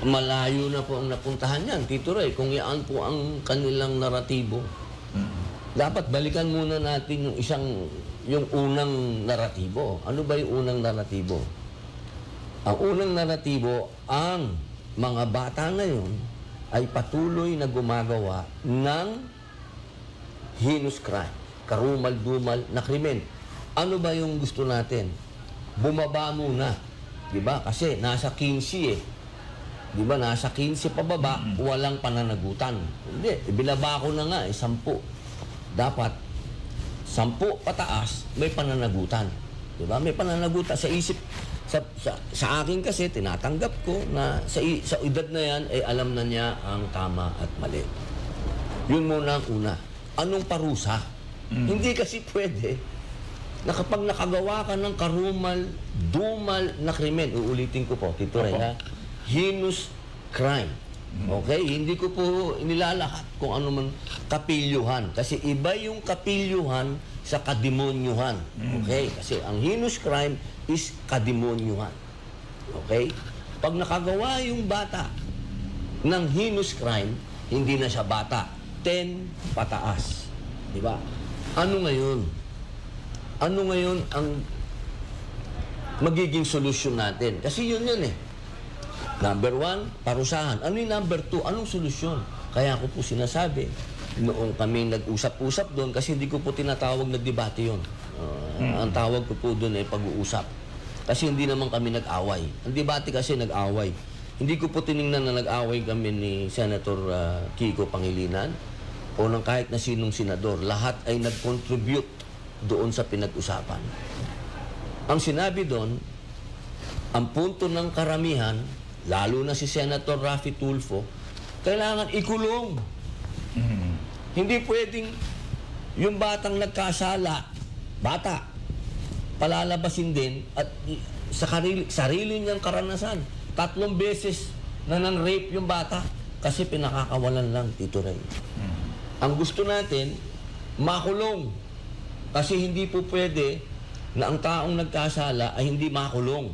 malayo na po ang napuntahan yan, Tito Ray, kung yan po ang kanilang naratibo. Dapat balikan muna natin yung unang naratibo. Ano ba yung unang naratibo? Ang unang naratibo, ang mga bata ngayon ay patuloy na gumagawa ng heinous crime, karumal-dumal na krimen. Ano ba yung gusto natin? Bumaba muna. Diba? Kasi nasa 15 eh. Diba? Nasa 15 pababa, walang pananagutan. Hindi, ibinaba ko na nga 10. Dapat 10 pataas, may pananagutan. Diba? May pananagutan sa isip. Sa akin kasi, tinatanggap ko na sa edad na yan, ay alam na niya ang tama at mali. Yun muna ang una. Anong parusa? Hindi kasi pwede na kapag nakagawa ka ng karumal-dumal na krimen, uulitin ko po, Tito Ray, ha? Heinous crime. Okay? Hindi ko po inilalahat kung ano man kapilyuhan. Kasi iba yung kapilyuhan sa kademonyuhan. Okay? Kasi ang heinous crime is kademonyuhan. Okay? Pag nakagawa yung bata ng heinous crime, hindi na siya bata. 10 pataas. Di ba? Ano ngayon? Ano ngayon ang magiging solusyon natin? Kasi yun eh. Number 1, parusahan. Ano yung number 2? Anong solusyon? Kaya ako po sinasabi, noong kami nag-usap-usap doon, kasi hindi ko po tinatawag na debate yun. Ang tawag ko po doon ay pag-uusap. Kasi hindi naman kami nag-away. Ang debate kasi nag-away. Hindi ko po tiningnan na nag-away kami ni Senator Kiko Pangilinan o ng kahit na sinong senador. Lahat ay nag-contribute doon sa pinag-usapan. Ang sinabi doon, ang punto ng karamihan, lalo na si Senator Raffy Tulfo, kailangan ikulong. Hindi pwedeng yung batang nagkasala, bata, palalabasin din at sa sarili niyang karanasan. 3 beses na nang-rape yung bata kasi pinakakawalan lang, Tito Ray. Ang gusto natin, makulong. Kasi hindi po pwede na ang taong nagkasala ay hindi makulong.